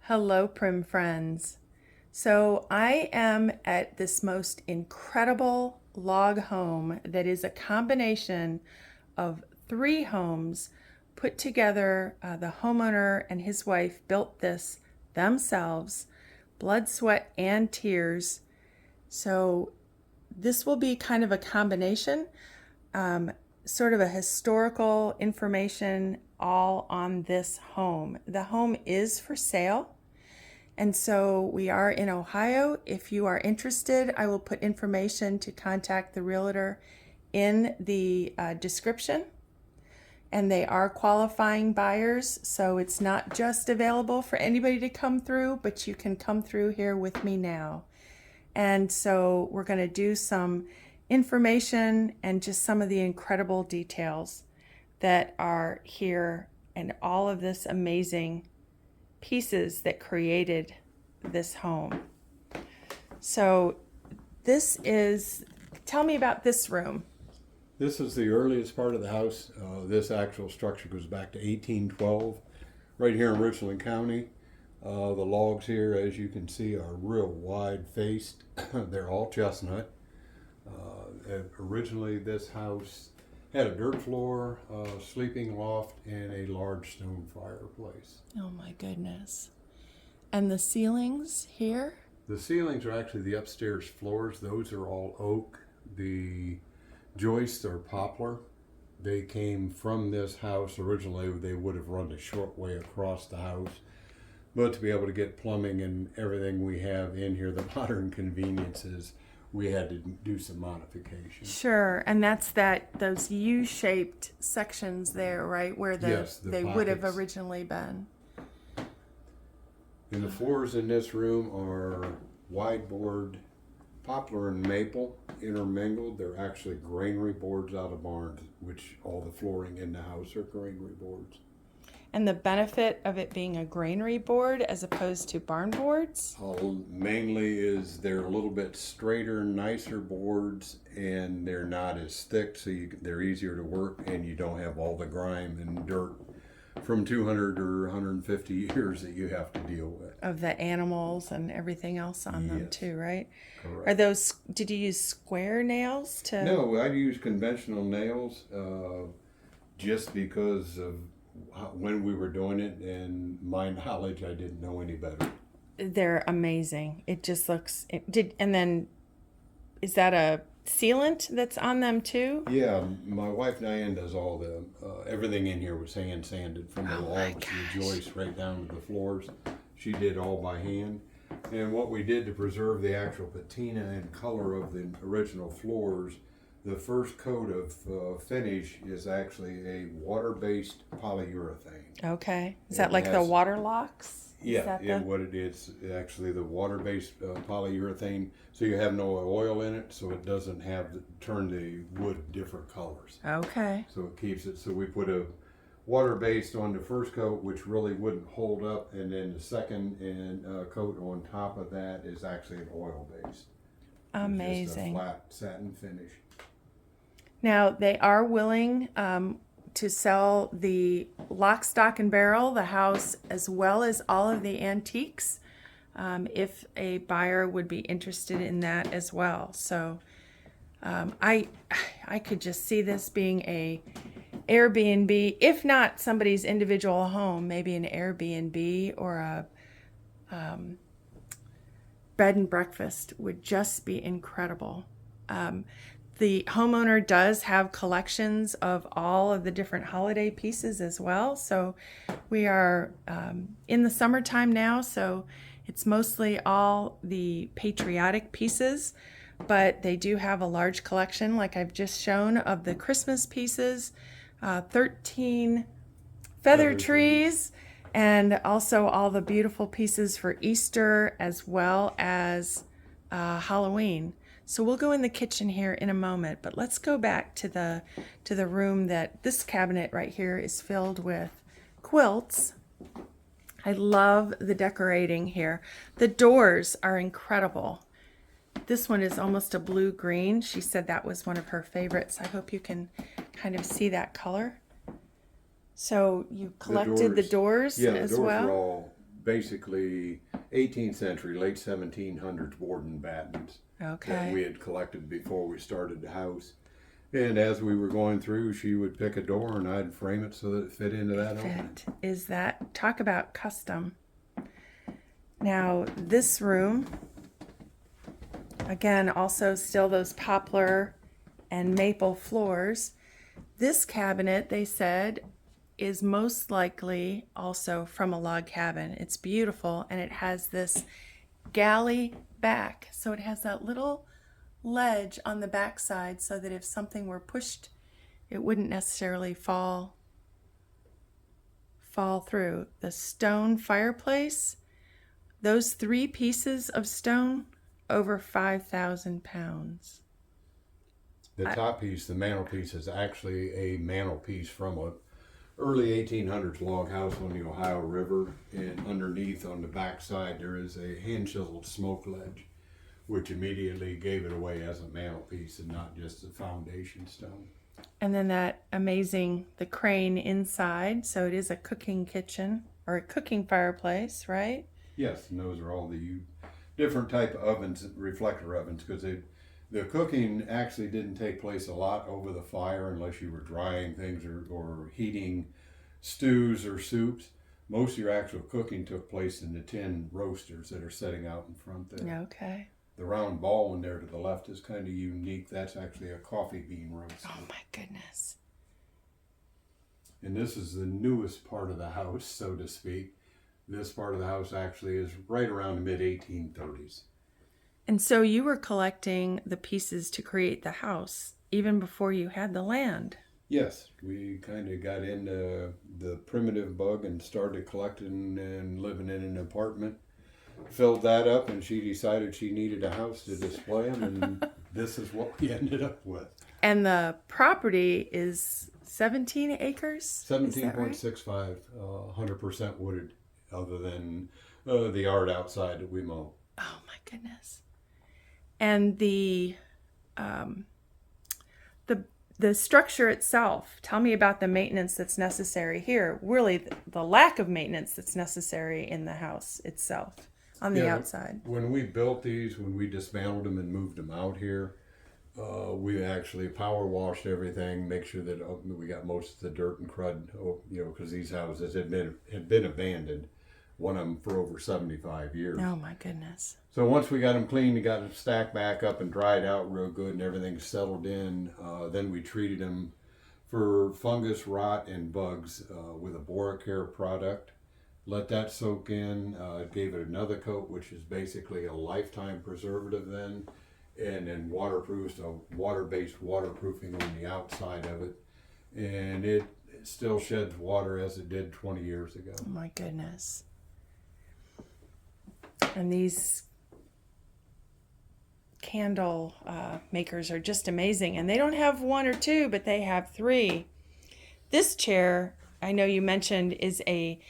Hello, Prim friends. So I am at this most incredible log home that is a combination of three homes put together. The homeowner and his wife built this themselves, blood, sweat, and tears. So this will be kind of a combination, sort of a historical information all on this home. The home is for sale. And so we are in Ohio. If you are interested, I will put information to contact the realtor in the description. And they are qualifying buyers, so it's not just available for anybody to come through, but you can come through here with me now. And so we're going to do some information and just some of the incredible details that are here and all of this amazing pieces that created this home. So tell me about this room. This is the earliest part of the house. This actual structure goes back to 1812, right here in Richland County. The logs here, as you can see, are real wide-faced. They're all chestnut. Originally, this house had a dirt floor, sleeping loft, and a large stone fireplace. Oh my goodness. And the ceilings here? The ceilings are actually the upstairs floors. Those are all oak. The joists are poplar. They came from this house. Originally, they would have run a short way across the house. But to be able to get plumbing and everything we have in here, the modern conveniences, we had to do some modifications. Sure, and that's those U-shaped sections there, right, where they would have originally been. And the floors in this room are wide board, poplar and maple intermingled. They're actually granary boards out of barns, which all the flooring in the house are granary boards. And the benefit of it being a granary board as opposed to barn boards? Mainly is they're a little bit straighter, nicer boards, and they're not as thick, so they're easier to work, and you don't have all the grime and dirt from 200 or 150 years that you have to deal with. Of the animals and everything else on them too, right? Correct. Did you use square nails to? No, I use conventional nails just because of when we were doing it, and my knowledge, I didn't know any better. They're amazing. It just looks. And then, is that a sealant that's on them too? Yeah, my wife Diane does all the everything in here was hand sanded from the logs to the joists right down to the floors. She did all by hand. And what we did to preserve the actual patina and color of the original floors, the first coat of finish is actually a water-based polyurethane. Okay. Is that like the water locks? Yeah, what it is, actually the water-based polyurethane, so you have no oil in it, so it doesn't turn the wood different colors. Okay. So it keeps it, so we put a water-based on the first coat, which really wouldn't hold up, and then the second coat on top of that is actually an oil-based. Amazing. Just a flat satin finish. Now, they are willing to sell the lock, stock, and barrel, the house, as well as all of the antiques, if a buyer would be interested in that as well. So I could just see this being a Airbnb, if not somebody's individual home, maybe an Airbnb or a bed and breakfast would just be incredible. The homeowner does have collections of all of the different holiday pieces as well. So we are in the summertime now, so it's mostly all the patriotic pieces, but they do have a large collection, like I've just shown, of the Christmas pieces, 13 feather trees, and also all the beautiful pieces for Easter as well as Halloween. So we'll go in the kitchen here in a moment, but let's go back to the room that this cabinet right here is filled with quilts. I love the decorating here. The doors are incredible. This one is almost a blue-green. She said that was one of her favorites. I hope you can kind of see that color. So you collected the doors as well? Yeah, the doors are all basically 18th century, late 1700s board and battens that we Okay. had collected before we started the house. And as we were going through, she would pick a door and I'd frame it so that it fit into that opening. Fit. Is that, talk about custom. Now, this room, again, also still those poplar and maple floors. This cabinet, they said, is most likely also from a log cabin. It's beautiful, and it has this galley back. So it has that little ledge on the back side so that if something were pushed, it wouldn't necessarily fall through. The stone fireplace, those 3 pieces of stone, over 5,000 pounds. The top piece, the mantelpiece, is actually a mantelpiece from a early 1800s log house on the Ohio River, and underneath on the back side there is a hand chiseled smoke ledge, which immediately gave it away as a mantelpiece and not just a foundation stone. And then that amazing, the crane inside, so it is a cooking kitchen or a cooking fireplace, right? Yes, and those are all the different type of ovens, reflector ovens, because the cooking actually didn't take place a lot over the fire unless you were drying things or heating stews or soups. Most of your actual cooking took place in the tin roasters that are setting out in front there. Okay. The round ball one there to the left is kind of unique. That's actually a coffee bean roaster. Oh my goodness. And this is the newest part of the house, so to speak. This part of the house actually is right around the mid-1830s. And so you were collecting the pieces to create the house even before you had the land. Yes, we kind of got into the primitive bug and started collecting and living in an apartment. Filled that up, and she decided she needed a house to display them, and this is what we ended up with. And the property is 17 acres? 17.65, 100% wooded, other than the yard outside that we mow. Oh my goodness. And the structure itself, tell me about the maintenance that's necessary here. Really, the lack of maintenance that's necessary in the house itself on the outside. When we built these, when we dismantled them and moved them out here, we actually power washed everything, make sure that we got most of the dirt and crud, because these houses had been abandoned, one of them for over 75 years. Oh my goodness. So once we got them cleaned and got them stacked back up and dried out real good and everything settled in, then we treated them for fungus, rot, and bugs with a Boracare product. Let that soak in, gave it another coat, which is basically a lifetime preservative then, and then waterproofed, so water-based waterproofing on the outside of it. And it still sheds water as it did 20 years ago. Oh my goodness. And these candle makers are just amazing. And they don't have 1 or 2, but they have 3. This chair, I know you mentioned, is it's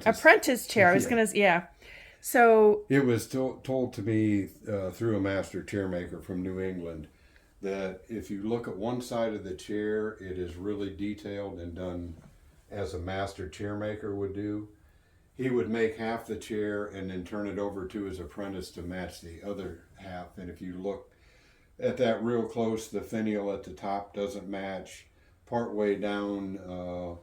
apprentice chair. I was going to, yeah. So it was told to me through a master chair maker from New England that if you look at one side of the chair, it is really detailed and done as a master chair maker would do. He would make half the chair and then turn it over to his apprentice to match the other half. And if you look at that real close, the finial at the top doesn't match. Part way down,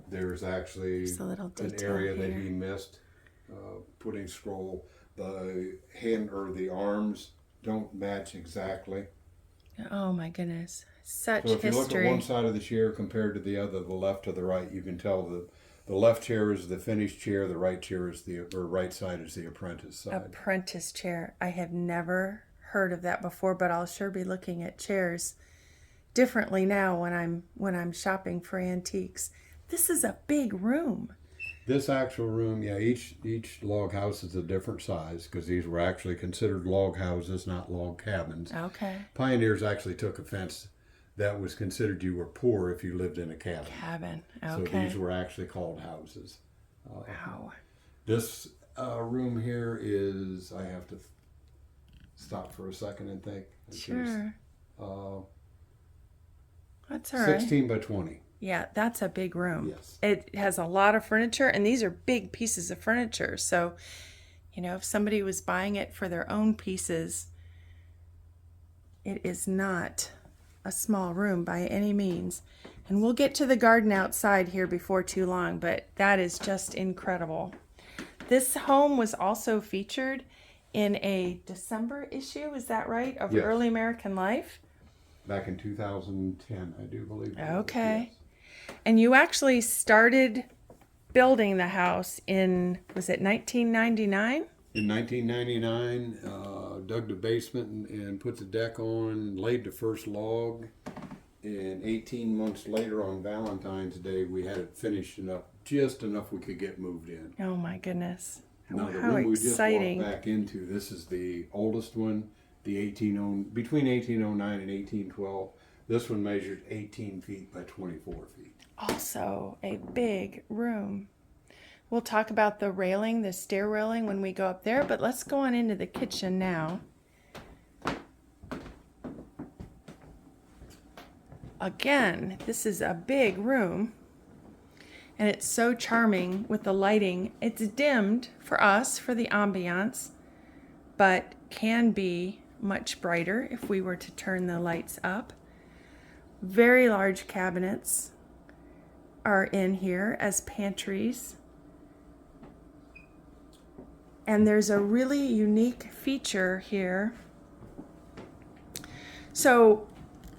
there's actually an area that he missed. Putting scroll, the hand or the arms don't match exactly. Oh my goodness. Such so if history. you look at one side of the chair compared to the other, the left to the right, you can tell the left chair is the finished chair, the right chair is right side is the apprentice side. Apprentice chair. I have never heard of that before, but I'll sure be looking at chairs differently now when I'm shopping for antiques. This is a big room. This actual room, yeah, each log house is a different size because these were actually considered log houses, not log cabins. Okay. Pioneers actually took offense that was considered you were poor if you lived in a cabin. Okay. So these were actually called houses. Wow. This room here is, I have to stop for a second and think. Sure. That's all right. 16 by 20. Yeah, that's a big room. Yes. It has a lot of furniture, and these are big pieces of furniture. So, if somebody was buying it for their own pieces, it is not a small room by any means. And we'll get to the garden outside here before too long, but that is just incredible. This home was also featured in a December issue, is that right, of Yes. Early American Life? Back in 2010, I do believe. Okay. Yes. And you actually started building the house in, was it 1999? In 1999, dug the basement and put the deck on, laid the first log. And 18 months later on Valentine's Day, we had it finished enough, just enough we could get moved in. Oh my goodness. Now the How room exciting. we just walked back into, this is the oldest one, between 1809 and 1812. This one measured 18 feet by 24 feet. Also a big room. We'll talk about the railing, the stair railing, when we go up there, but let's go on into the kitchen now. Again, this is a big room, and it's so charming with the lighting. It's dimmed for us, for the ambiance, but can be much brighter if we were to turn the lights up. Very large cabinets are in here as pantries. And there's a really unique feature here. So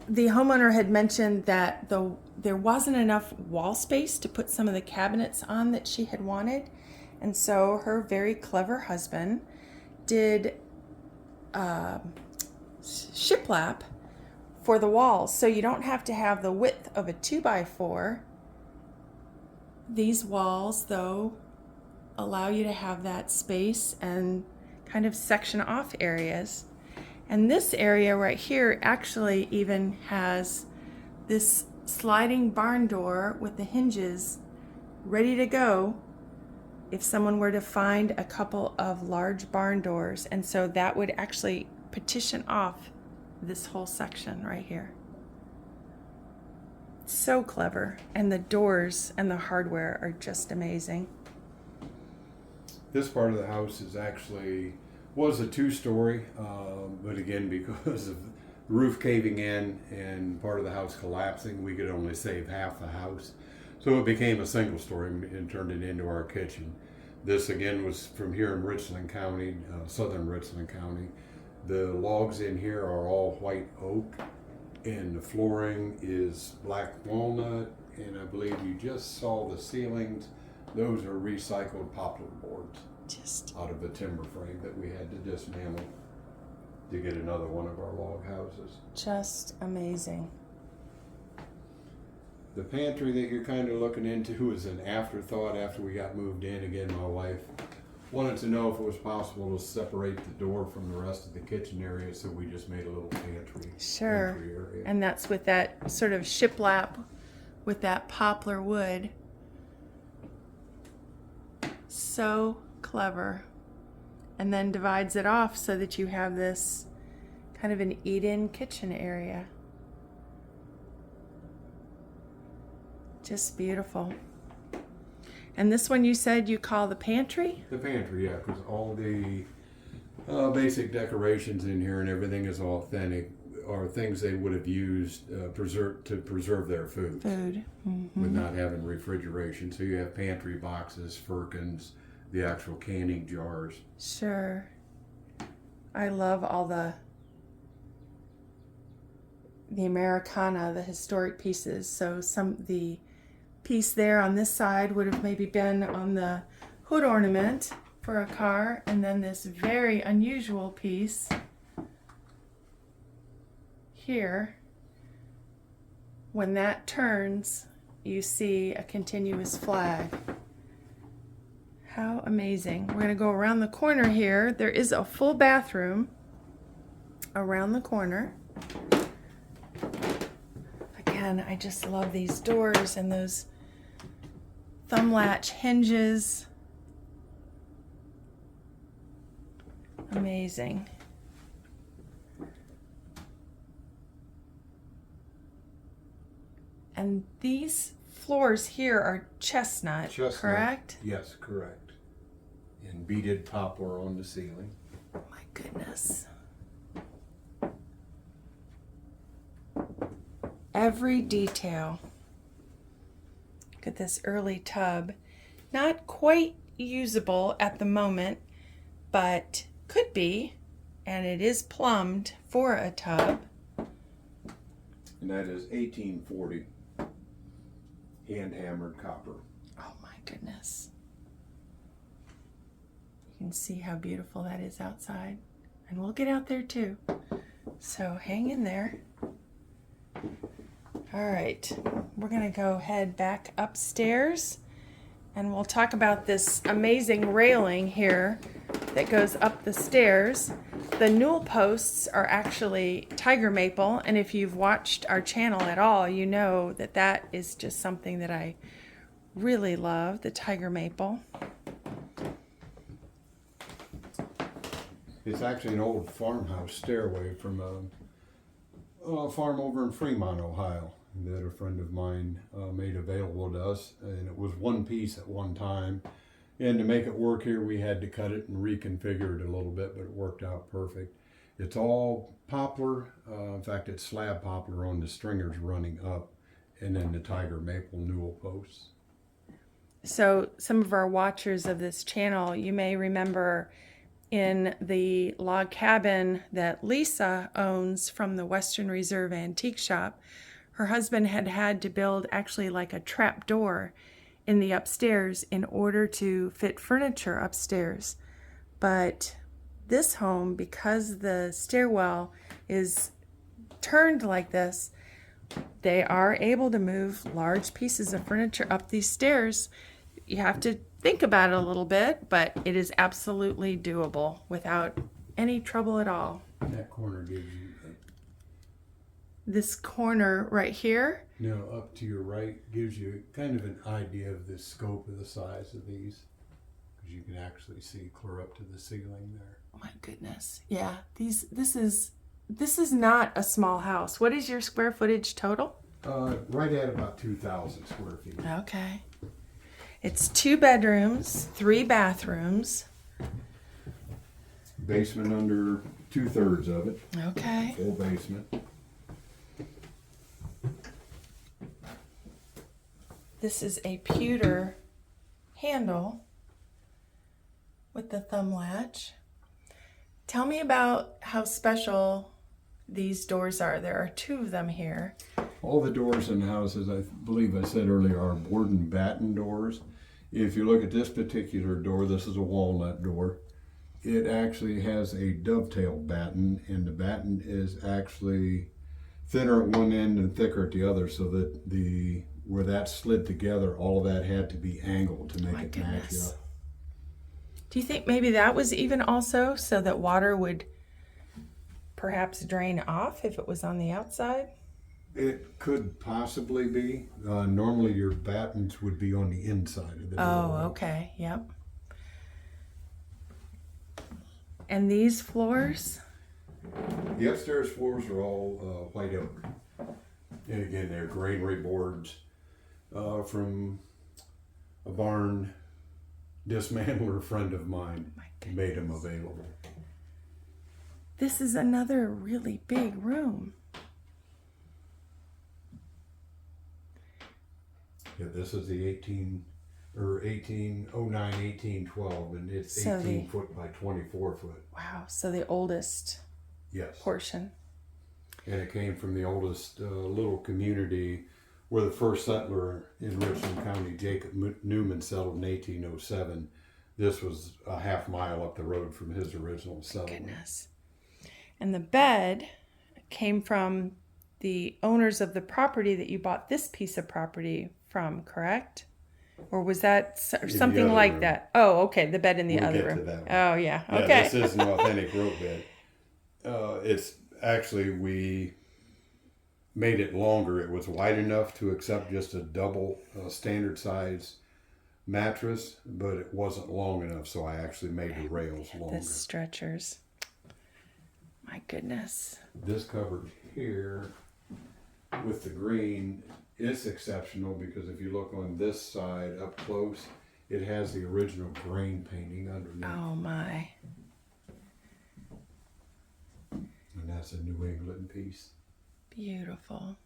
the homeowner had mentioned that there wasn't enough wall space to put some of the cabinets on that she had wanted. And so her very clever husband did shiplap for the walls. So you don't have to have the width of a 2x4. These walls, though, allow you to have that space and kind of section off areas. And this area right here actually even has this sliding barn door with the hinges ready to go if someone were to find a couple of large barn doors. And so that would actually partition off this whole section right here. So clever. And the doors and the hardware are just amazing. This part of the house was a 2-story, but again, because of the roof caving in and part of the house collapsing, we could only save half the house. So it became a 1-story and turned it into our kitchen. This again was from here in Richland County, southern Richland County. The logs in here are all white oak, and the flooring is black walnut, and I believe you just saw the ceilings. Those are recycled poplar boards just out of a timber frame that we had to dismantle to get another one of our log houses. Just amazing. The pantry that you're kind of looking into is an afterthought after we got moved in. Again, my wife wanted to know if it was possible to separate the door from the rest of the kitchen area, so we just made a little pantry. Sure. Pantry area. And that's with that sort of shiplap with that poplar wood. So clever. And then divides it off so that you have this kind of an eat-in kitchen area. Just beautiful. And this one you said you call the pantry? The pantry, yeah, because all the basic decorations in here and everything is authentic, are things they would have used to preserve their food. With not having refrigeration. So you have pantry boxes, firkins, the actual canning jars. Sure. I love all the Americana, the historic pieces. So the piece there on this side would have maybe been on the hood ornament for a car, and then this very unusual piece here. When that turns, you see a continuous flag. How amazing. We're going to go around the corner here. There is a full bathroom around the corner. Again, I just love these doors and those thumb latch hinges. Amazing. And these floors here are chestnut, correct? Yes, correct. And beaded poplar on the ceiling. Oh my goodness. Every detail. Look at this early tub. Not quite usable at the moment, but could be. And it is plumbed for a tub. And that is 1840 hand hammered copper. Oh my goodness. You can see how beautiful that is outside. And we'll get out there too. So hang in there. All right, we're gonna go head back upstairs and we'll talk about this amazing railing here that goes up the stairs. The newel posts are actually tiger maple, and if you've watched our channel at all, you know that that is just something that I really love, the tiger maple. It's actually an old farmhouse stairway from a farm over in Fremont, Ohio, that a friend of mine made available to us, and it was one piece at one time. And to make it work here, we had to cut it and reconfigure it a little bit, but it worked out perfect. It's all poplar. In fact, it's slab poplar on the stringers running up, and then the tiger maple newel posts. So some of our watchers of this channel, you may remember in the log cabin that Lisa owns from the Western Reserve Antique Shop, her husband had to build actually like a trap door in the upstairs in order to fit furniture upstairs. But this home, because the stairwell is turned like this, they are able to move large pieces of furniture up these stairs. You have to think about it a little bit, but it is absolutely doable without any trouble at all. That corner gives you... This corner right here? No, up to your right gives you kind of an idea of the scope of the size of these, because you can actually see clear up to the ceiling there. Oh my goodness. Yeah, this is not a small house. What is your square footage total? Right at about 2,000 square feet. Okay. It's 2 bedrooms, 3 bathrooms. Basement under 2/3 of it. Okay. Full basement. This is a pewter handle with the thumb latch. Tell me about how special these doors are. There are 2 of them here. All the doors in the houses, I believe I said earlier, are board and batten doors. If you look at this particular door, this is a walnut door. It actually has a dovetail batten, and the batten is actually thinner at one end and thicker at the other, so that where that slid together, all of that had to be angled to make it match up. Do you think maybe that was even also so that water would perhaps drain off if it was on the outside? It could possibly be. Normally your battens would be on the inside of the door. Oh, okay. Yep. And these floors? The upstairs floors are all white oak. And again, they're granary boards from a barn dismantler friend of mine made them available. This is another really big room. Yeah, this is the 1812, and it's 18 foot by 24 foot. Wow, so the oldest portion. And it came from the oldest little community where the first settler in Richland County, Jacob Newman, settled in 1807. This was a half mile up the road from his original settlement. Goodness. And the bed came from the owners of the property that you bought this piece of property from, correct? Or was that something like room. that? Oh, okay, the bed in the other room. To that one. Oh, yeah, okay. Yeah, this is an authentic rope bed. It's actually, we made it longer. It was wide enough to accept just a double standard size mattress, but it wasn't long enough, so I actually made the rails longer. The stretchers. My goodness. This cupboard here with the green it's exceptional because if you look on this side up close, it has the original grain painting underneath. Oh my. And that's a New England piece. Beautiful.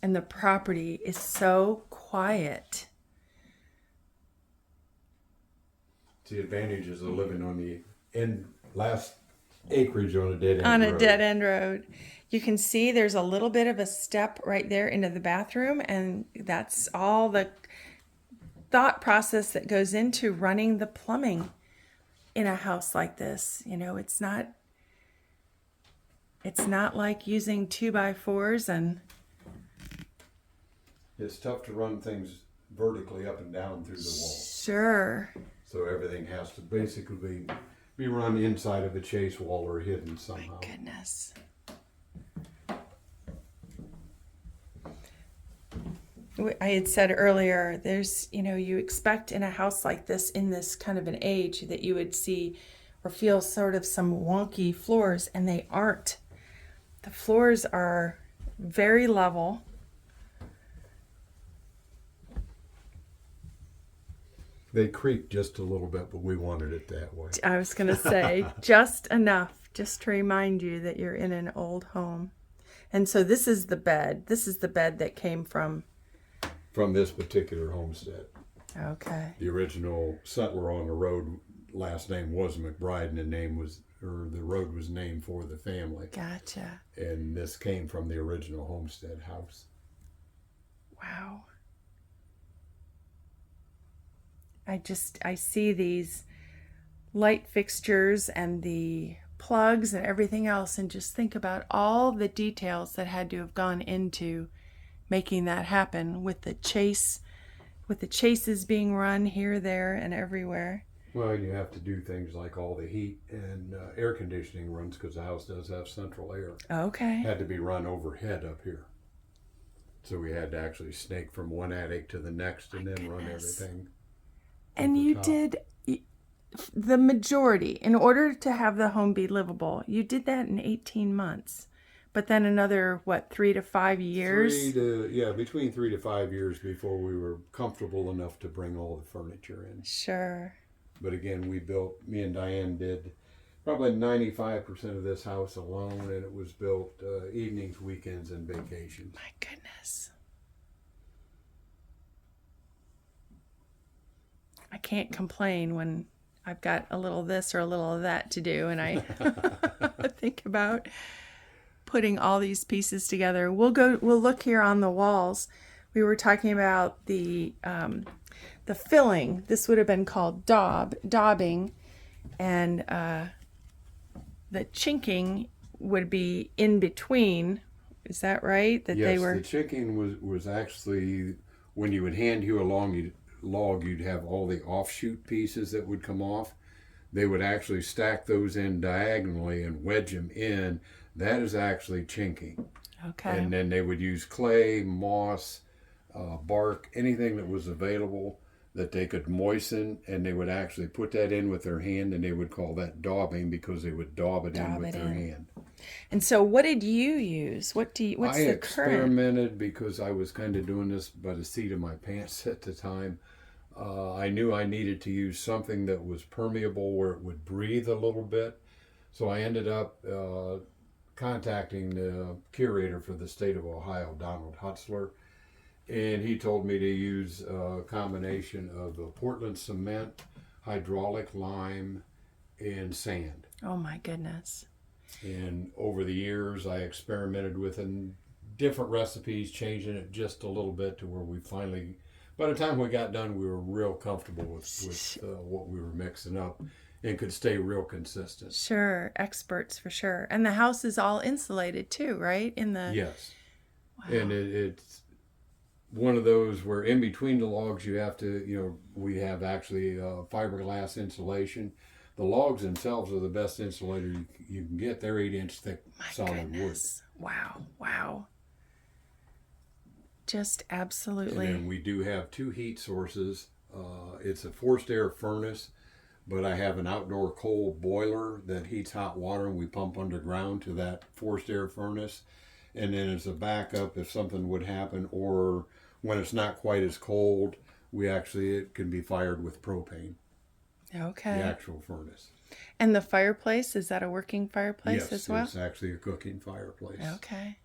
And the property is so quiet. It's the advantages of living on the last acreage on a dead end On road. a dead end road. You can see there's a little bit of a step right there into the bathroom, and that's all the thought process that goes into running the plumbing in a house like this. You know, it's not like using 2x4s, and It's tough to run things vertically up and down through the wall. sure. So everything has to basically be run inside of a chase wall or hidden somehow. My goodness. I had said earlier, there's, you know, you expect in a house like this, in this kind of an age, that you would see or feel sort of some wonky floors, and they aren't. The floors are very level. They creak just a little bit, but we wanted it that way. I was going to say just enough, just to remind you that you're in an old home. And so this is the bed. This is the bed that came from This particular homestead. Okay. The original settler on the road, last name was McBride, and the road was named for the family. Gotcha. And this came from the original homestead house. Wow. I see these light fixtures and the plugs and everything else, and just think about all the details that had to have gone into making that happen, with the chases being run here, there, and everywhere. Well, you have to do things like all the heat and air conditioning runs, because the house does have central air. Okay. Had to be run overhead up here. So we had to actually snake from one attic to the next and then run everything. And you did the majority, in order to have the home be livable, you did that in 18 months. But then another, 3 to 5 years? Between 3 to 5 years before we were comfortable enough to bring all the furniture in. Sure. But again, me and Diane did probably 95% of this house alone, and it was built evenings, weekends, and vacations. My goodness. I can't complain when I've got a little of this or a little of that to do, and I think about putting all these pieces together. We'll look here on the walls. We were talking about the filling. This would have been called daubing, and the chinking would be in between. Is that right? Yes, the chinking was actually, when you would hand hew a log, you'd have all the offshoot pieces that would come off. They would actually stack those in diagonally and wedge them in. That is actually chinking. Okay. And then they would use clay, moss, bark, anything that was available that they could moisten, and they would actually put that in with their hand, and they would call that daubing, because they would daub it in with their hand. And so what did you use? What's the current? I experimented because I was kind of doing this by the seat of my pants at the time. I knew I needed to use something that was permeable, where it would breathe a little bit. So I ended up contacting the curator for the state of Ohio, Donald Hutzler, and he told me to use a combination of Portland cement, hydraulic lime, and sand. Oh my goodness. And over the years, I experimented with different recipes, changing it just a little bit to where we finally, by the time we got done, we were real comfortable with what we were mixing up, and could stay real consistent. Sure, experts for sure. And the house is all insulated too, right? Yes. Wow. And it's one of those where in between the logs you have to, we have actually fiberglass insulation. The logs themselves are the best insulator you can get. They're 8-inch thick solid wood. Wow. Just absolutely. And then we do have 2 heat sources. It's a forced air furnace, but I have an outdoor coal boiler that heats hot water, and we pump underground to that forced air furnace. and then as a backup if something would happen, or when it's not quite as cold, it can be fired with propane. Okay. The actual furnace. And the fireplace, is that a working fireplace as well? Yes, it's actually a cooking fireplace. Okay.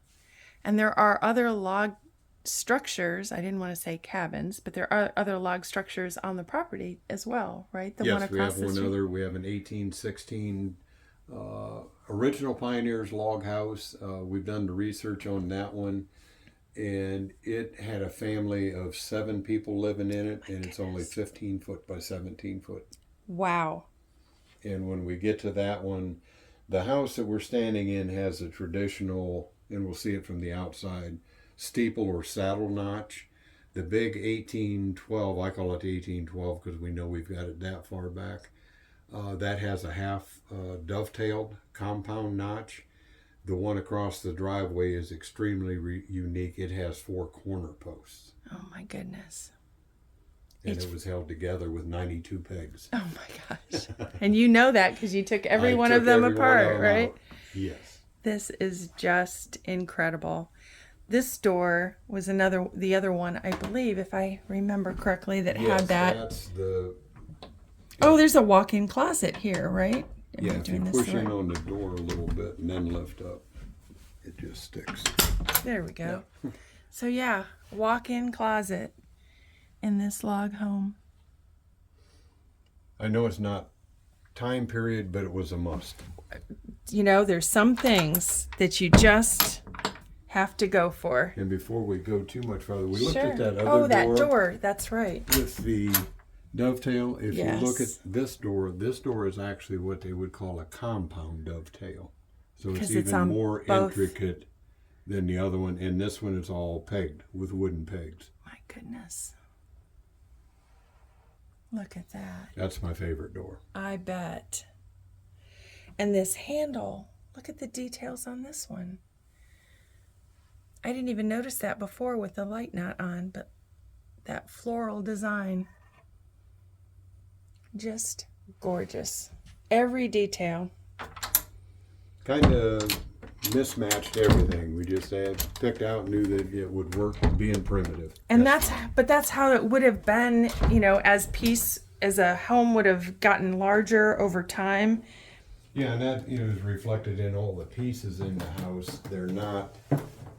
And there are other log structures, I didn't want to say cabins, but there are other log structures on the property as well, right? The yes, one across we have one other. We have an 1816 original Pioneers log house. We've done the research on that one, and it had a family of 7 people living in it, and it's only 15 foot by 17 foot. Wow. And when we get to that one, the house that we're standing in has a traditional, and we'll see it from the outside, steeple or saddle notch. The big 1812, I call it the 1812 because we know we've got it that far back. That has a half dovetailed compound notch. The one across the driveway is extremely unique. It has 4 corner posts. Oh my goodness. And it was held together with 92 pegs. Oh my gosh. And you know that because you took every one of them apart, right? Yes. This is just incredible. This door was the other one, I believe, if I remember correctly, that had that. That's the... Oh, there's a walk-in closet here, right? Yeah, if you push in on the door a little bit and then lift up, it just sticks. There we go. Yeah. So yeah, walk-in closet in this log home. I know it's not time period, but it was a must. You know, there's some things that you just have to go for. And before we go too much further, we looked at that other door. Oh, that door. That's right. With the dovetail. If Yes. you look at this door is actually what they would call a compound dovetail. So it's even more intricate than the other one. And this one is all pegged with wooden pegs. My goodness. Look at that. That's my favorite door. I bet. And this handle, look at the details on this one. I didn't even notice that before with the light not on, but that floral design. Just gorgeous. Every detail. Kind of mismatched everything. We just picked out, knew that it would work being primitive. And that's how it would have been, you know, as a home would have gotten larger over time. Yeah, and that is reflected in all the pieces in the house. They're not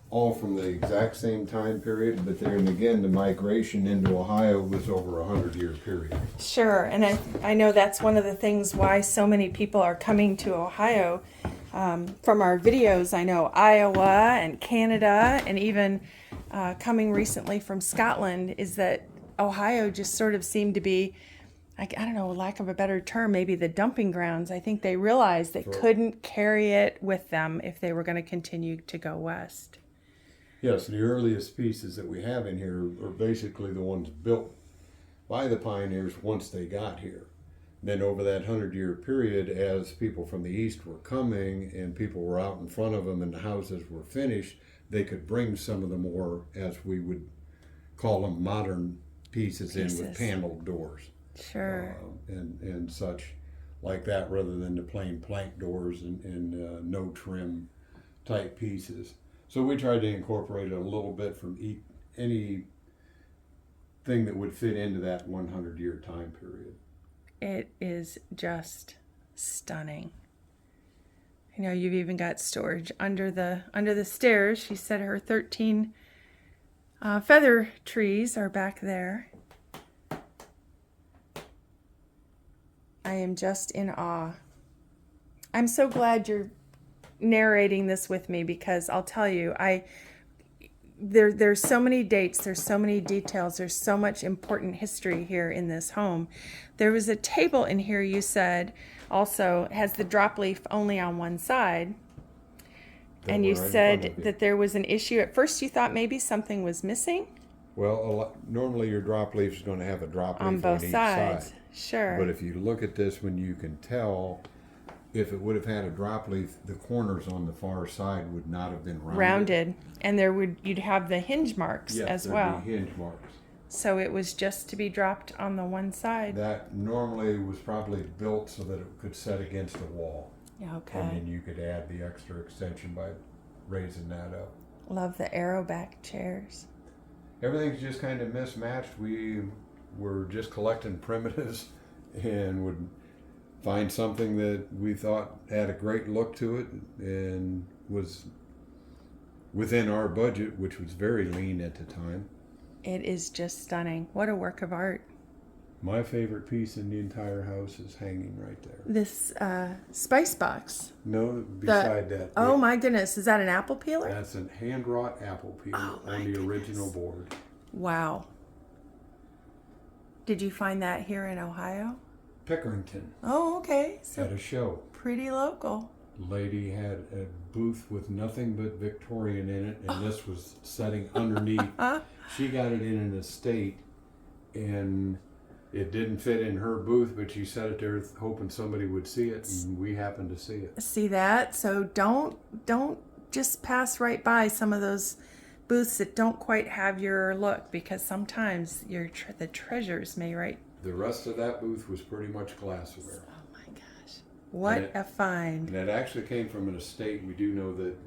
all from the exact same time period, but then again, the migration into Ohio was over 100-year period. Sure, and I know that's one of the things why so many people are coming to Ohio. From our videos, I know Iowa and Canada, and even coming recently from Scotland, is that Ohio just sort of seemed to be, I don't know, lack of a better term, maybe the dumping grounds. I think they realized they couldn't carry it with them if they were going to continue to go west. Yes, the earliest pieces that we have in here are basically the ones built by the pioneers once they got here. Then over that 100-year period, as people from the east were coming and people were out in front of them and the houses were finished, they could bring some of the more, as we would call them, modern pieces in with paneled doors. Sure. And such like that, rather than the plain plank doors and no trim type pieces. So we tried to incorporate a little bit from any thing that would fit into that 100-year time period. It is just stunning. You know, you've even got storage under the stairs. She said her 13 feather trees are back there. I am just in awe. I'm so glad you're narrating this with me, because I'll tell you, there's so many dates, there's so many details, there's so much important history here in this home. There was a table in here, you said, also has the drop leaf only on one side. And you said that there was an issue. At first you thought maybe something was missing? Well, normally your drop leaf is going to have a drop leaf on both each sides. side. Sure. But if you look at this one, you can tell if it would have had a drop leaf, the corners on the far side would not have been rounded. And you'd have the hinge marks as well. Yes, there'd be hinge marks. So it was just to be dropped on the one side. That normally was probably built so that it could set against a wall. Okay. And then you could add the extra extension by raising that up. Love the arrow back chairs. Everything's just kind of mismatched. We were just collecting primitives and would find something that we thought had a great look to it and was within our budget, which was very lean at the time. It is just stunning. What a work of art. My favorite piece in the entire house is hanging right there. This spice box. No, beside that. Oh my goodness, is that an apple peeler? That's a hand-wrought apple peeler on the original board. Wow. Did you find that here in Ohio? Pickerington. Oh, okay. So at a show. pretty local. Lady had a booth with nothing but Victorian in it, and this was setting underneath. She got it in an estate, and it didn't fit in her booth, but she set it there hoping somebody would see it, and we happened to see it. See that? So don't just pass right by some of those booths that don't quite have your look, because sometimes the treasures may right. The rest of that booth was pretty much glassware. Oh my gosh. What a find. And it actually came from an estate. We do know that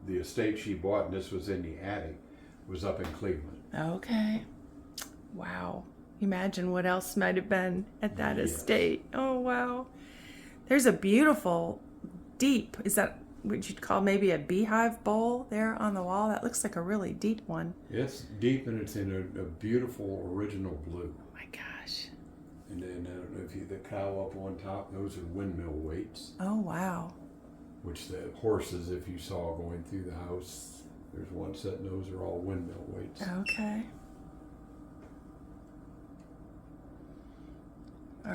the estate she bought, and this was in the attic, was up in Cleveland. Okay. Wow. Imagine what else might have been at that estate. Oh, wow. There's a beautiful, deep, is that what you'd call maybe a beehive bowl there on the wall? That looks like a really deep one. It's deep, and it's in a beautiful original blue. Oh my gosh. And then I don't know if the cow up on top, those are windmill weights. Oh, wow. Which the horses, if you saw going through the house, there's one set, and those are all windmill weights. Okay.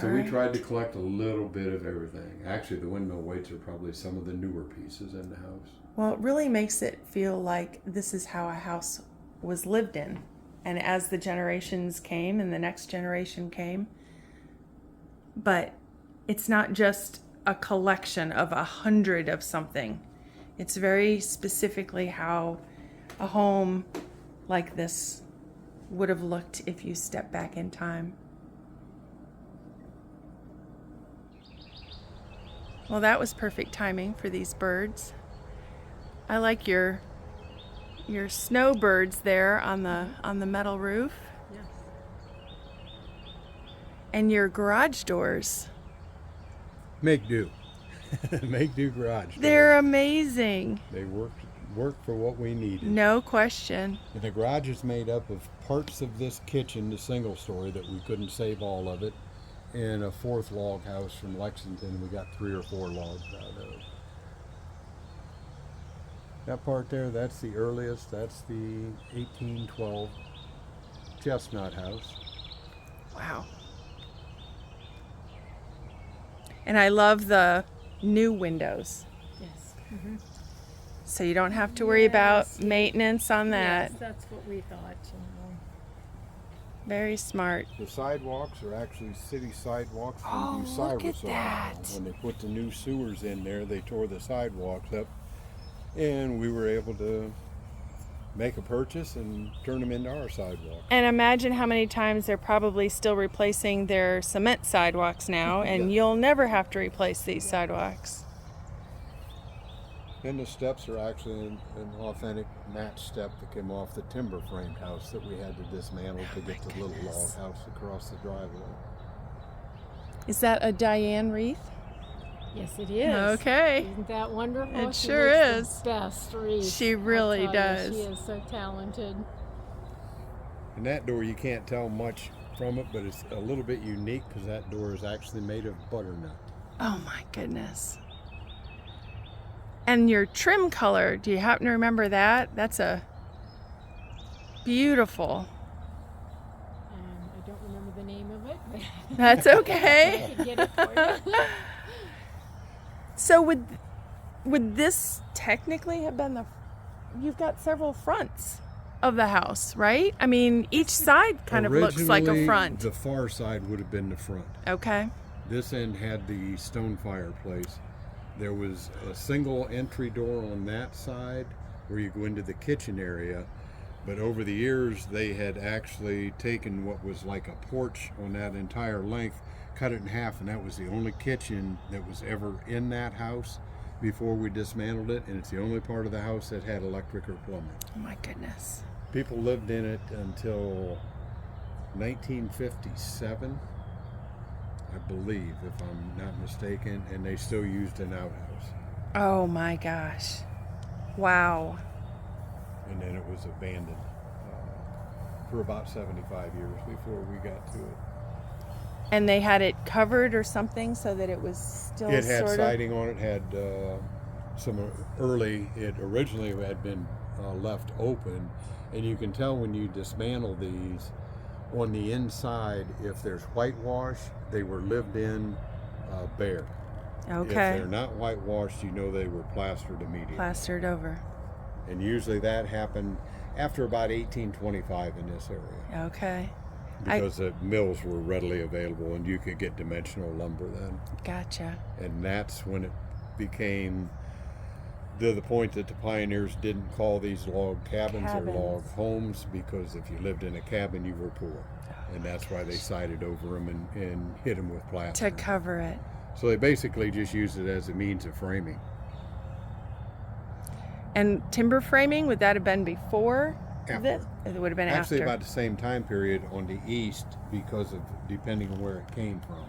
So we tried to collect a little bit of everything. Actually, the windmill weights are probably some of the newer pieces in the house. Well, it really makes it feel like this is how a house was lived in. And as the generations came and the next generation came, but it's not just a collection of 100 of something. It's very specifically how a home like this would have looked if you step back in time. Well, that was perfect timing for these birds. I like your snowbirds there on the metal roof. Yes. And your garage doors. Make do. Make do garage doors. They're amazing. They worked for what we needed. No question. And the garage is made up of parts of this kitchen, the single story that we couldn't save all of it, and a fourth log house from Lexington we got 3 or 4 logs out of. That part there, that's the earliest. That's the 1812 chestnut house. Wow. And I love the new windows. Yes. Mm-hmm. So you don't have to worry about maintenance on that. Yes, that's what we thought. Very smart. The sidewalks are actually city sidewalks Oh, from look Bucyrus, at that. Ohio. When they put the new sewers in there, they tore the sidewalks up, and we were able to make a purchase and turn them into our sidewalks. And imagine how many times they're probably still replacing their cement sidewalks now, and you'll never have to replace these sidewalks. And the steps are actually an authentic mat step that came off the timber framed house that we had to dismantle to get the little log house across the driveway. Is that a Diane wreath? Yes, it is. Okay. Isn't that wonderful? It She sure makes is. The best wreath. She really I'll tell you, does. She is so talented. And that door, you can't tell much from it, but it's a little bit unique because that door is actually made of butternut. Oh my goodness. And your trim color, do you happen to remember that? That's a beautiful. I don't remember the name of it, but That's okay. I can get it for you. So would this technically have been you've got several fronts of the house, right? I mean, each side kind of looks like a Originally, front. The far side would have been the front. Okay. This end had the stone fireplace. There was a single entry door on that side where you go into the kitchen area, but over the years they had actually taken what was like a porch on that entire length, cut it in half, and that was the only kitchen that was ever in that house. before we dismantled it, and it's the only part of the house that had electric or plumbing. Oh my goodness. People lived in it until 1957, I believe, if I'm not mistaken, and they still used an outhouse. Oh my gosh. Wow. And then it was abandoned for about 75 years before we got to it. And they had it covered or something so that it was still It had sort siding on it, had it originally had been left open, and you can tell when you dismantle these, on the inside, if there's whitewash, they were lived in bare. Okay. If they're not whitewashed, you know they were plastered immediately. Plastered over. And usually that happened after about 1825 in this area. Okay. Because the mills were readily available and you could get dimensional lumber then. Gotcha. And that's when it became to the point that the pioneers didn't call these log cabins or log homes, because if you lived in a cabin, you were poor. And that's why they sided over them and hit them with plaster. To cover it. So they basically just used it as a means of framing. And timber framing, would that have been before After. this? It would have been Actually, after. about the same time period on the east, because of depending on where it came from.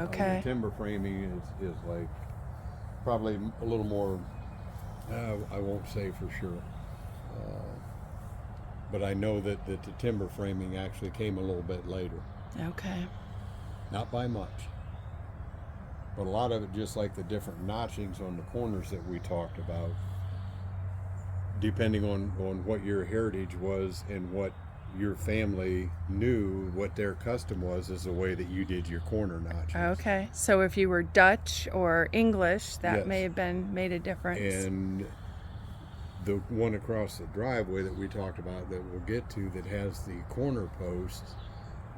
Okay. The timber framing is like probably a little more. I won't say for sure, but I know that the timber framing actually came a little bit later. Okay. Not by much, but a lot of it, just like the different notchings on the corners that we talked about, depending on what your heritage was and what your family knew, what their custom was, is the way that you did your corner notches. Okay. So if you were Dutch or English, that Yes. may have made a difference. And the one across the driveway that we talked about that we'll get to, that has the corner posts,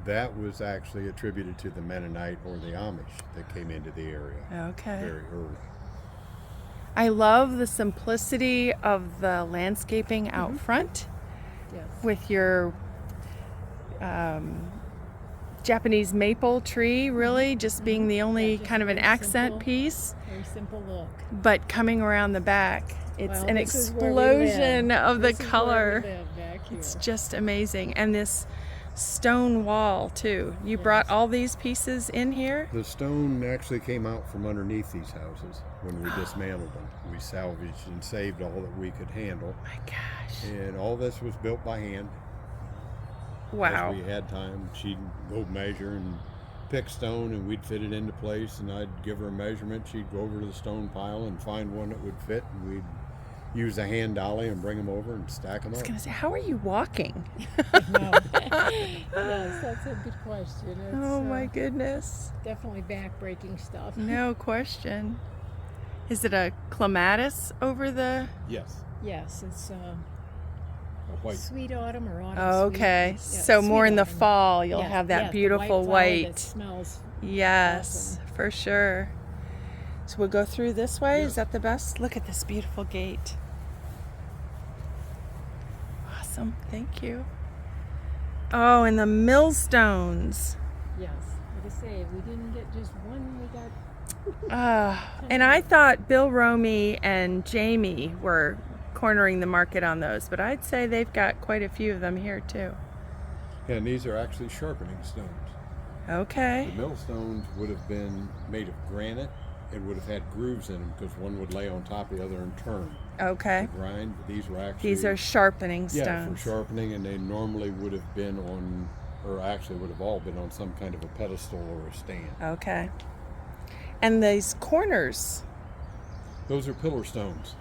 that was actually attributed to the Mennonite or the Amish that came into the area Okay. very early. I love the simplicity of the landscaping out front Yes. with your Japanese maple tree, really just being the only just kind of an very accent simple. piece, Very simple look. but coming around the back, it's Well, an this is where we live. explosion of the This is where we color. live back here. It's just amazing. And this stone wall too. You brought all these pieces in here? The stone actually came out from underneath these houses when we dismantled them. We salvaged and saved all that we could handle. My gosh. And all this was built by hand. Wow. As we had time, she'd go measure and pick stone, and we'd fit it into place, and I'd give her a measurement. She'd go over to the stone pile and find one that would fit, and we'd use a hand dolly and bring them over and stack them I was up. going to say, how are you walking? No. Yes, that's a good question. It's, Oh my goodness. definitely back-breaking stuff. No question. Is it a clematis over the... Yes, Yes, it's a white. sweet autumn or autumn Oh, sweet. okay. Yeah, So sweet more in the autumn. fall, you'll Yes, have that yes, the beautiful flower white. that smells. Yes, for sure. So we'll go through this way. Yeah. Is that the best? Look at this beautiful gate. Awesome. Thank you. Oh, and the millstones. Yes, like I say, we didn't get just one, we got And I thought Bill Romey and Jamie were cornering the market on those, but I'd say they've got quite a few of them here too. Yeah, and these are actually sharpening stones. Okay. The millstones would have been made of granite. It would have had grooves in them because one would lay on top of the other and turn Okay. to grind. But these were actually These are sharpening yeah, for stones. sharpening, and they normally would have been on, or actually would have all been on some kind of a pedestal or a stand. Okay. And these corners. Those are pillar stones.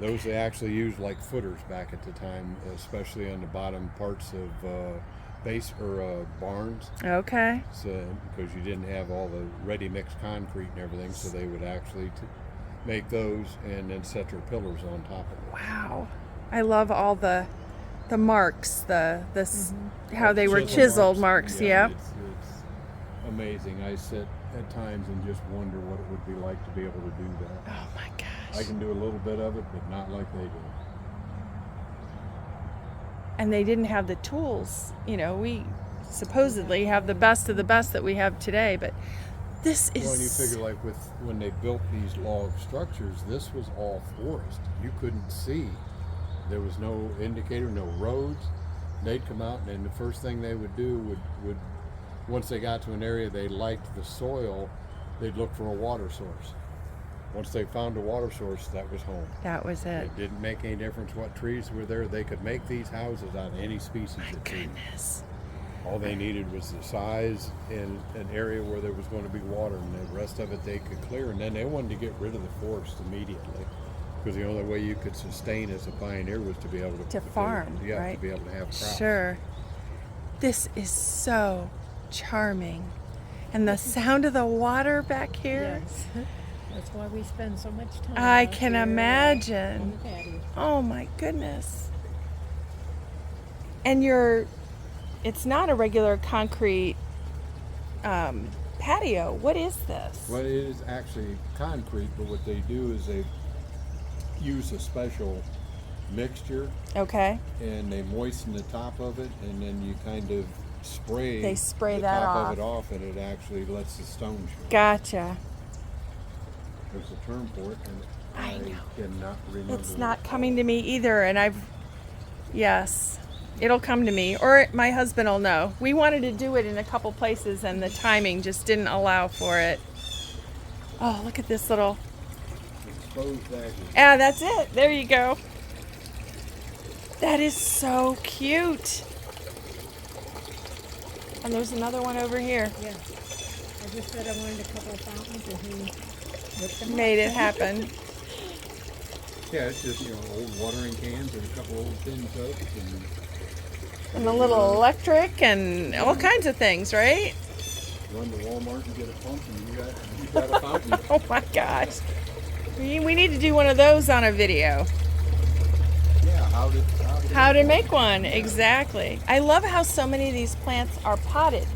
Those they actually used like footers back at the time, especially on the bottom parts of base or barns. Okay. So because you didn't have all the ready mixed concrete and everything, so they would actually make those and then set their pillars on top of it. Wow. I love all the marks, how they were chiseled marks. Yeah, Yep. it's amazing. I sit at times and just wonder what it would be like to be able to do that. Oh my gosh. I can do a little bit of it, but not like they do. And they didn't have the tools. You know, we supposedly have the best of the best that we have today, but This is... Well, and you figure like when they built these log structures, this was all forest. You couldn't see. There was no indicator, no roads. They'd come out, and the first thing they would do would once they got to an area they liked the soil, they'd look for a water source. Once they found a water source, that was home. That was it. It didn't make any difference what trees were there. They could make these houses out of any species of tree. Goodness. All they needed was the size and an area where there was going to be water, and the rest of it they could clear. And then they wanted to get rid of the forest immediately, because the only way you could sustain as a pioneer was to be able to farm, yeah, right? to be able to have crops. Sure. This is so charming. And the sound of the water back here. Yes. That's why we spend so much time. I out can here, on imagine. the patio. Oh my goodness. And it's not a regular concrete patio. What is this? Well, it is actually concrete, but what they do is they use a special mixture, Okay. and they moisten the top of it, and then you kind of spray. They spray the that top off. of it off, and it actually lets the stone show. Gotcha. There's a term for it, and I know. cannot remember. It's what not it's coming called. to me either, and yes, it'll come to me, or my husband will know. We wanted to do it in a couple places, and the timing just didn't allow for it. Oh, look at this little... Exposed edges. Ah, that's it. There you go. That is so cute. And there's another one over here. Yeah. I just said I wanted a couple of fountains, and he whipped them Made up. it happen. Yeah, it's just, old watering cans and a couple old tin soaps, And a little electric and all kinds of things, right? run to Walmart and get a pump, and you got a fountain. Oh my gosh. We need to do one of those on a video. Yeah, How to make one, exactly. I love how so many of these plants are potted.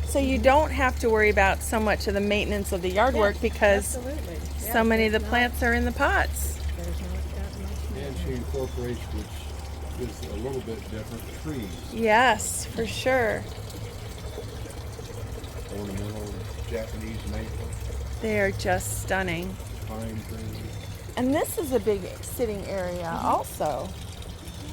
So you don't have to worry about so much of the maintenance of the yard work, because Absolutely. Yeah, so many of the there's plants are in the pots. There's not that much. And she incorporates, which is a little bit different, trees. Yes, for sure. Ornamental Japanese maple, They are just stunning. pine trees. And this is a big sitting area also.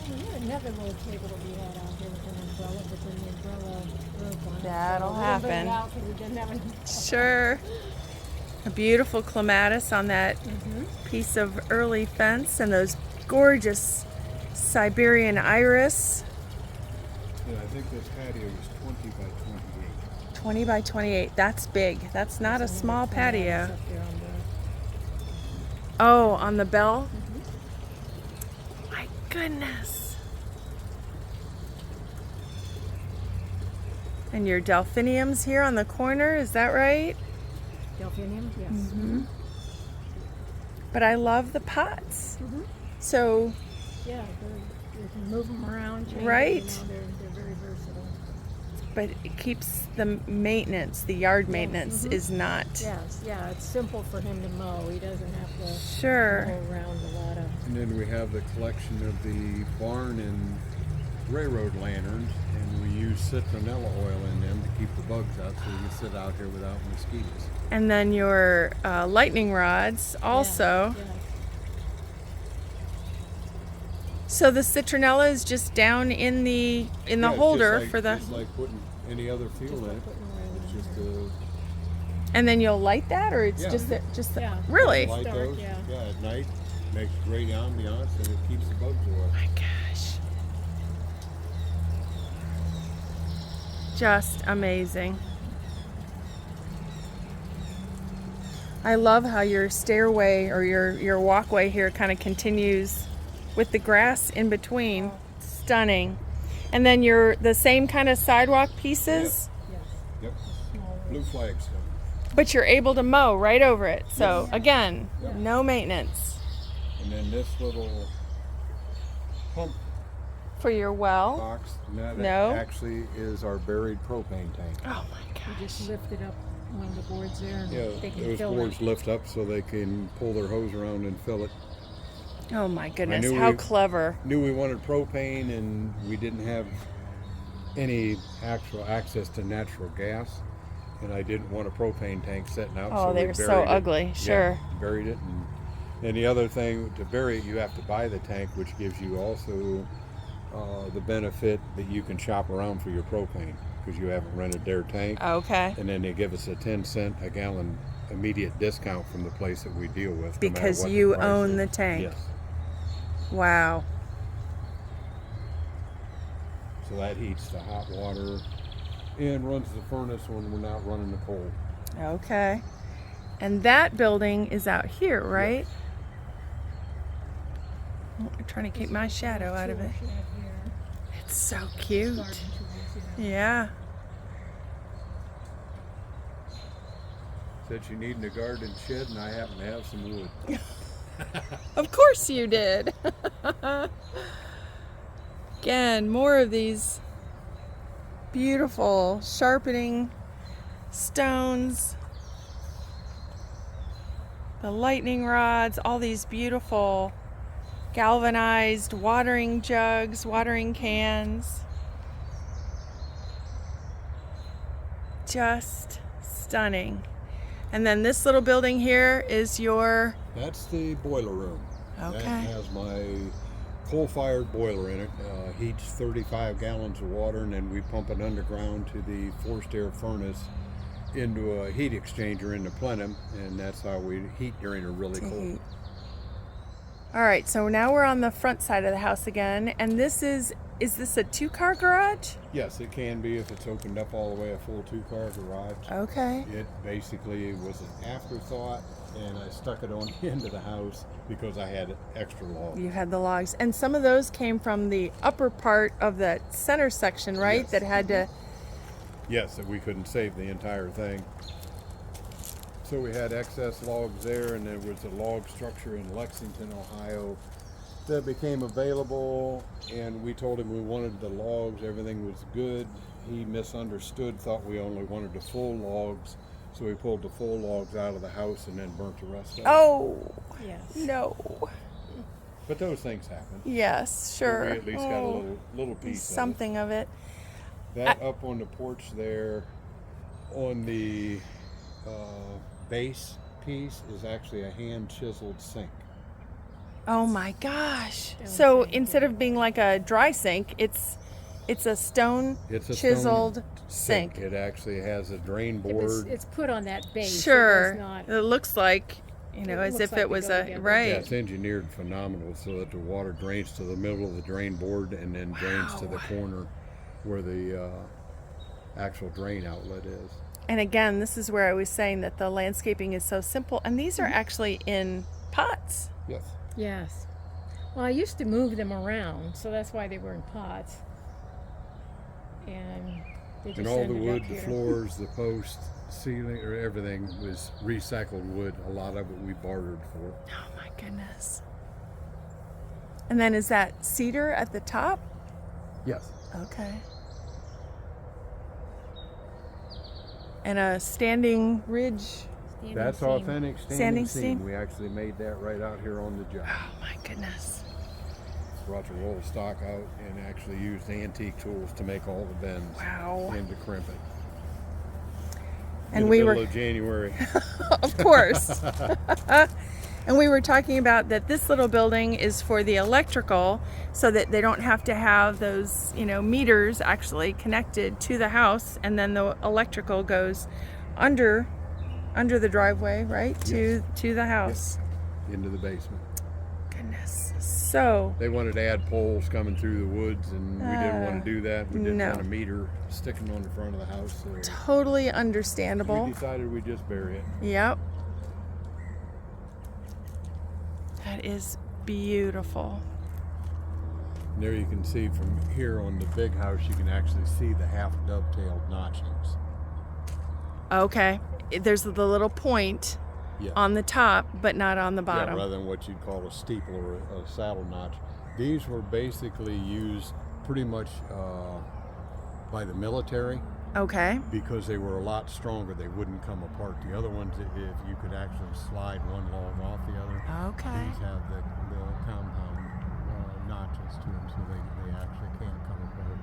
Yeah, another little table that we had out here with an umbrella, but then the umbrella broke on it. That'll So we moved it happen. out 'cause we didn't have enough. Sure. A beautiful clematis on that piece of early fence, and those gorgeous Siberian iris. Yeah, I think this patio is 20 by 28. 20 by 28. That's big. That's not a small patio. Up there on Oh, on the bell? My goodness. And your delphiniums here on the corner, is that right? the delphinium, yes. But I love the pots. So, Yeah, you can move them around, change them, Right. they're very versatile. but it keeps the maintenance, the yard maintenance is not. Yes, yeah, it's simple for him to mow. He doesn't have to Sure. mow around a lot of. And then we have the collection of the barn and railroad lanterns, and we use citronella oil in them to keep the bugs out, so you can sit out here without mosquitoes. And then your lightning rods also. Yeah. So the citronella is just down in the Yeah, it's holder just like, for the, It's like putting any other fuel in it. It's just and then you'll light that, or it's Yeah. just the Yeah. really? light Dark, those. yeah. Yeah, at night makes great ambiance, and it keeps the bugs away. My gosh. Just amazing. I love how your stairway or your walkway here kind of continues with the grass in between. Stunning. And then the same kind of sidewalk pieces, Yes. Yep. Blue flagstone. but you're able to mow right over it. So again, Yeah. no maintenance. And then this little pump For your well. box, that No. actually is our buried propane tank. Oh my You just gosh. lifted up one of the boards there, and Yeah, they can those fill boards it. lift up so they can pull their hose around and fill it. Oh my goodness. knew How we- clever. Knew we wanted propane, and we didn't have any actual access to natural gas. and I didn't want a propane tank sitting out. Oh, so they we were so buried it. ugly. Sure. Yeah, buried it. And the other thing, to bury it, you have to buy the tank, which gives you also the benefit that you can shop around for your propane because you haven't rented their tank. Okay. And then they give us a 10-cent a gallon immediate discount from the place that we deal with. Because no matter what you the price own is. the tank. Yes. Wow. So that heats the hot water and runs the furnace when we're not running the coal. Okay. And that building is out here, right? Yes. Oh, I'm trying to keep my shadow out of it. It's so cute. Yeah. Said she needed a garden shed, and I happen to have some wood. Of course you did. Again, more of these beautiful sharpening stones, the lightning rods, all these beautiful galvanized watering jugs, watering cans. Just stunning. And then this little building here is your... That's the boiler room. Okay. That has my coal-fired boiler in it. Heats 35 gallons of water, and then we pump it underground to the forced air furnace into a heat exchanger in the plenum, and that's how we heat during a really cold. All right, so now we're on the front side of the house again, and this is this a 2-car garage? Yes, it can be if it's opened up all the way, a full 2-car garage. Okay. It basically was an afterthought, and I stuck it on the end of the house because I had extra logs. You had the logs, and some of those came from the upper part of the center section, right? Yes. That had to... Yes, that we couldn't save the entire thing. So we had excess logs there, and there was a log structure in Lexington, Ohio that became available, and we told him we wanted the logs, everything was good. He misunderstood, thought we only wanted the full logs, so we pulled the full logs out of the house and then burnt the rest of it. Oh, Yes. no. But those things happen. Yes, So sure. we at least got a little piece something of it. That up on the porch there, on the base piece, is actually a hand chiseled sink. Oh my gosh. Stone So sink, instead of being like a dry sink, it's a stone It's a chiseled stone sink. It actually has a drain It was, board. it's put on that base. Sure. It was not, It looks like, as looks if like it they was go a, together. right. Yeah, it's engineered phenomenal so that the water drains to the middle of the drain board and then drains to the Wow. corner where the actual drain outlet is. And again, this is where I was saying that the landscaping is so simple. And these are actually in pots. Yes. yes. Well, I used to move them around, so that's why they were in pots. And they just And all the ended wood, up the here. floors, the posts, ceiling, or everything was recycled wood. A lot of it we bartered for. Oh my goodness. And then is that cedar at the top? Yes. Okay. And a standing ridge. Standing That's seam. authentic standing seam. seam. We actually made that right out here on the job. Oh my goodness. Brought the roll of stock out and actually used antique tools to make all the bends Wow. and to crimp it. And In we the were, middle of January. of course. And we were talking about that this little building is for the electrical so that they don't have to have those, meters actually connected to the house, and then the electrical goes under the driveway, right? Yes. To the house. Into the basement. Goodness. So, They wanted to add poles coming through the woods, and we didn't want to do that. We didn't no. want a meter sticking on the front of the house. So totally understandable. we decided we'd just bury it. Yep. That is beautiful. And there you can see from here on the big house, you can actually see the half dovetailed notchings. Okay. There's the little point Yeah. on the top, but not on the bottom. Yeah, rather than what you'd call a steeple or a saddle notch. These were basically used pretty much by the military Okay. because they were a lot stronger. They wouldn't come apart. The other ones, if you could actually slide one log off the other, Okay. these have the compound notches to them, so they actually can't come apart.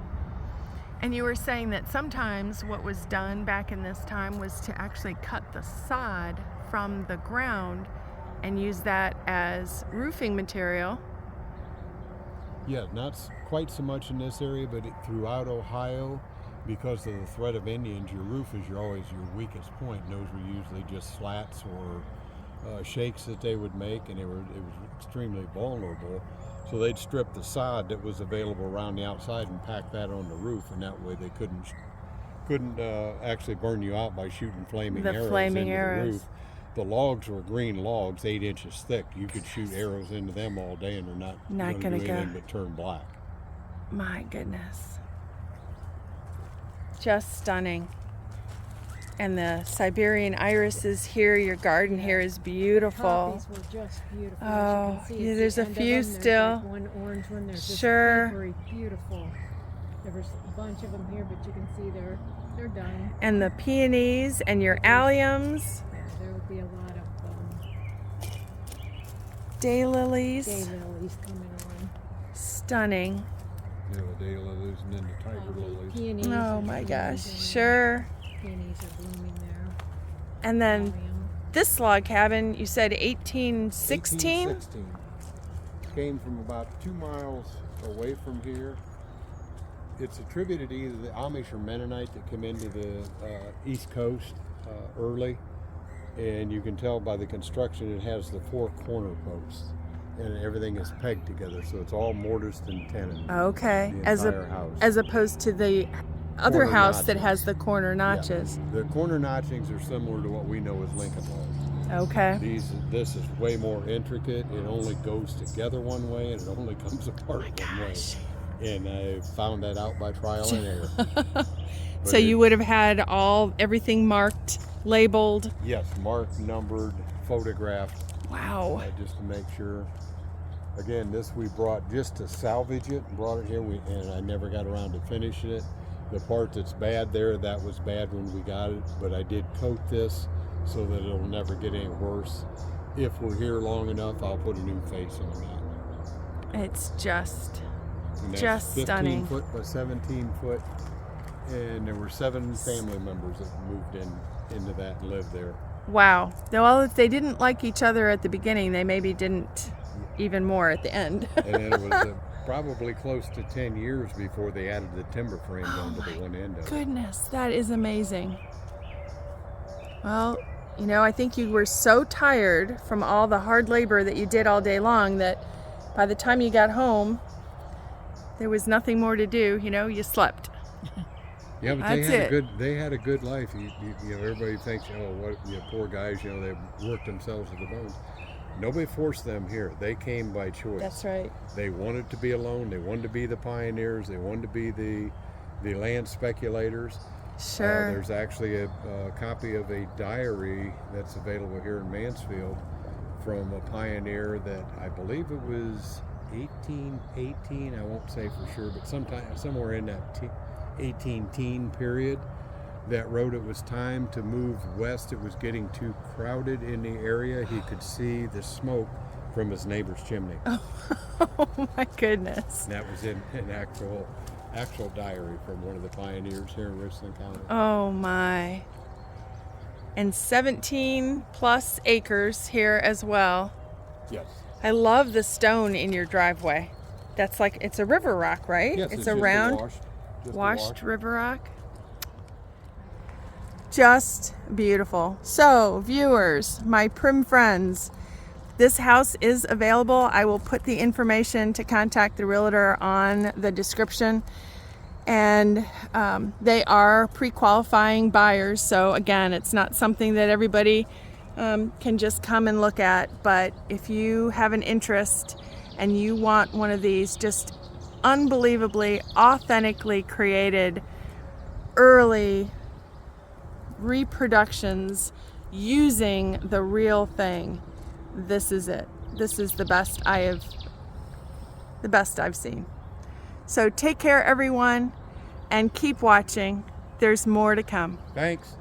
And you were saying that sometimes what was done back in this time was to actually cut the sod from the ground and use that as roofing material. Yeah, not quite so much in this area, but throughout Ohio, because of the threat of Indians, your roof is always your weakest point. And those were usually just slats or shakes that they would make, and it was extremely vulnerable. So they'd strip the sod that was available around the outside and pack that on the roof, and that way they couldn't actually burn you out by shooting flaming arrows into the roof. The logs were green logs, 8 inches thick. You could shoot arrows into them all day, and they're not going to do anything but turn black. My goodness. Just stunning. And the Siberian iris is here. Your garden here is beautiful. Poppies were just beautiful. Oh, as you can see, yeah, it's there's the a end of few them. still. There's like one orange one. There's just Sure. very beautiful. There was a bunch of them here, but you can see they're done. And the peonies and your alliums. Yeah, there will be a lot of Daylilies. daylilies coming on. Stunning. Yeah, the daylilies and then the tiger lilies. Peonies Oh are my blooming gosh. down. Sure. Peonies are blooming there. And then Allium. this log cabin, you said 1816? 1816. Came from about 2 miles away from here. It's attributed to either the Amish or Mennonite that came into the East Coast early. And you can tell by the construction it has the 4 corner posts. And everything is pegged together, so it's all mortised and tenon. Okay. The entire house. As opposed to the other Corner house that notchings. has the corner Yeah. notches. The corner notchings are similar to what we know as Lincoln logs. Okay. This is way more intricate. It only goes together one way, and it only comes apart one way. And I found that out by trial and error. So you would have had everything marked, labeled. Yes, marked, numbered, photographed, Wow. just to make sure. Again, this we brought just to salvage it. Brought it here, and I never got around to finishing it. The part that's bad there, that was bad when we got it, but I did coat this so that it'll never get any worse. If we're here long enough, I'll put a new face on that. It's just And that's Just 15 stunning. foot by 17 foot, and there were 7 family members that moved into that and lived there. wow. Well, if they didn't like each other at the beginning, they maybe didn't even more at the end. And then it was probably close to 10 years before they added the timber frames onto the one end of it. Goodness, that is amazing. Well, I think you were so tired from all the hard labor that you did all day long that by the time you got home, there was nothing more to do. You slept. Yeah, but That's it. they had a good life. Everybody thinks, poor guys, they worked themselves to the bone. Nobody forced them here. They came by choice. That's right. They wanted to be alone. They wanted to be the pioneers. They wanted to be the land speculators. Sure. There's actually a copy of a diary that's available here in Mansfield from a pioneer that I believe it was 1818. I won't say for sure, but somewhere in that 18-teen period, that wrote it was time to move west. It was getting too crowded in the area. He could see the smoke from his neighbor's chimney. Oh my goodness. And that was in an actual diary from one of the pioneers here in Richland County. Oh my. And 17 plus acres here as well. Yes. I love the stone in your driveway. That's like, it's a river rock, right? Yes, it's just a round, washed river rock. Just beautiful. So, viewers, my prim friends, this house is available. I will put the information to contact the realtor on the description. And they are pre-qualifying buyers. So again, it's not something that everybody can just come and look at. But if you have an interest and you want one of these just unbelievably, authentically created early reproductions using the real thing, this is it. This is the best I've seen. So take care, everyone, and keep watching. There's more to come. Thanks.